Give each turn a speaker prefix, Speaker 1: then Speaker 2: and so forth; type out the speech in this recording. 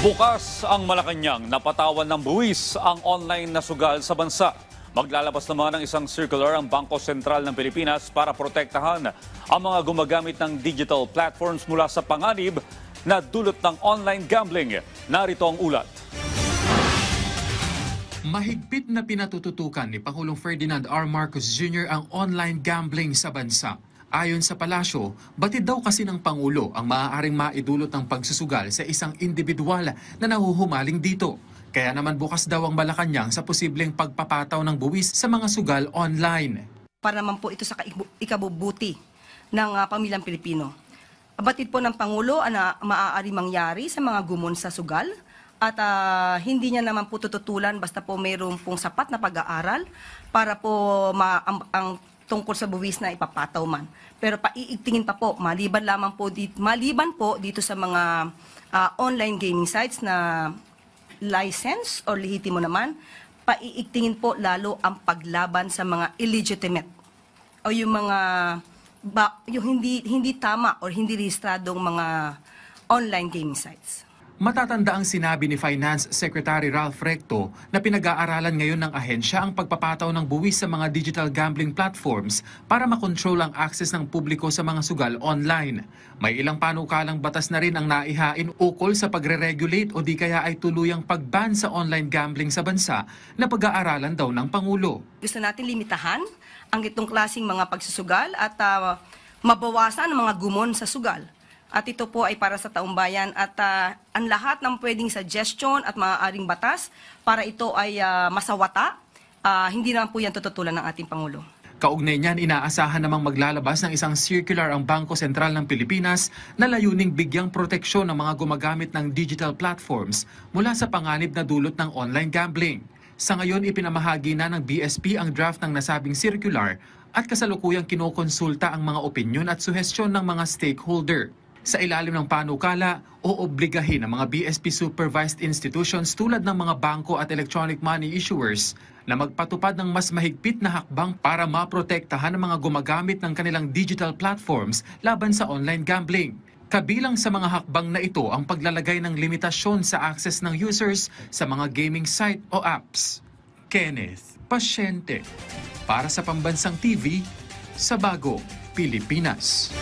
Speaker 1: Bukas ang Malacanang, napatawan ng buwis ang online na sugal sa bansa. Maglalabas naman ng isang circular ang Bangko Sentral ng Pilipinas para protektahan ang mga gumagamit ng digital platforms mula sa panganib na dulot ng online gambling. Narito ang ulat.
Speaker 2: Mahigpit na pinatututukan ni Pangulong Ferdinand R. Marcos Jr. ang online gambling sa bansa. Ayon sa palasyo, batid daw kasi ng Pangulo ang maaaring maidulot ng pagsusugal sa isang individual na nahuhumaling dito. Kaya naman bukas daw ang Malacanang sa posibleng pagpapataw ng buwis sa mga sugal online.
Speaker 3: Para naman po ito sa ikabubuti ng pamilyang Pilipino. Batid po ng Pangulo na maaari mangyari sa mga gumon sa sugal at hindi niya naman po tututulan basta po mayroon pong sapat na pag-aaral para po ang tungkol sa buwis na ipapataw man. Pero paiigtingin pa po, maliban po dito sa mga online gaming sites na license or lehitimo naman, paiigtingin po lalo ang paglaban sa mga illegitimate o yung mga yung hindi tama or hindi rehistradong mga online gaming sites.
Speaker 2: Matatanda ang sinabi ni Finance Secretary Ralph Recto na pinag-aaralan ngayon ng ahensya ang pagpapataw ng buwis sa mga digital gambling platforms para makontrol ang access ng publiko sa mga sugal online. May ilang panukalang batas na rin ang naihain ukol sa pagre-regulate o di kaya ay tuluyang pag-ban sa online gambling sa bansa na pag-aaralan daw ng Pangulo.
Speaker 3: Gusto natin limitahan ang itong klaseng mga pagsusugal at mabawasan ang mga gumon sa sugal. At ito po ay para sa taong bayan at ang lahat ng pwedeng suggestion at maaaring batas para ito ay masawata, hindi naman po yan tututulan ng ating Pangulo.
Speaker 2: Kaugnay niyan, inaasahan namang maglalabas ng isang circular ang Bangko Sentral ng Pilipinas na layuning bigyang proteksyon ng mga gumagamit ng digital platforms mula sa panganib na dulot ng online gambling. Sa ngayon, ipinamahagi na ng BSP ang draft ng nasabing circular at kasalukuyang kinokonsulta ang mga opinyon at suhestyon ng mga stakeholder. Sa ilalim ng panukala, oobligahin ang mga BSP-supervised institutions tulad ng mga bangko at electronic money issuers na magpatupad ng mas mahigpit na hakbang para maprotektahan ang mga gumagamit ng kanilang digital platforms laban sa online gambling. Kabilang sa mga hakbang na ito ang paglalagay ng limitasyon sa access ng users sa mga gaming site o apps. Kenneth Pasyente, para sa Pambansang TV, sa Bagong Pilipinas.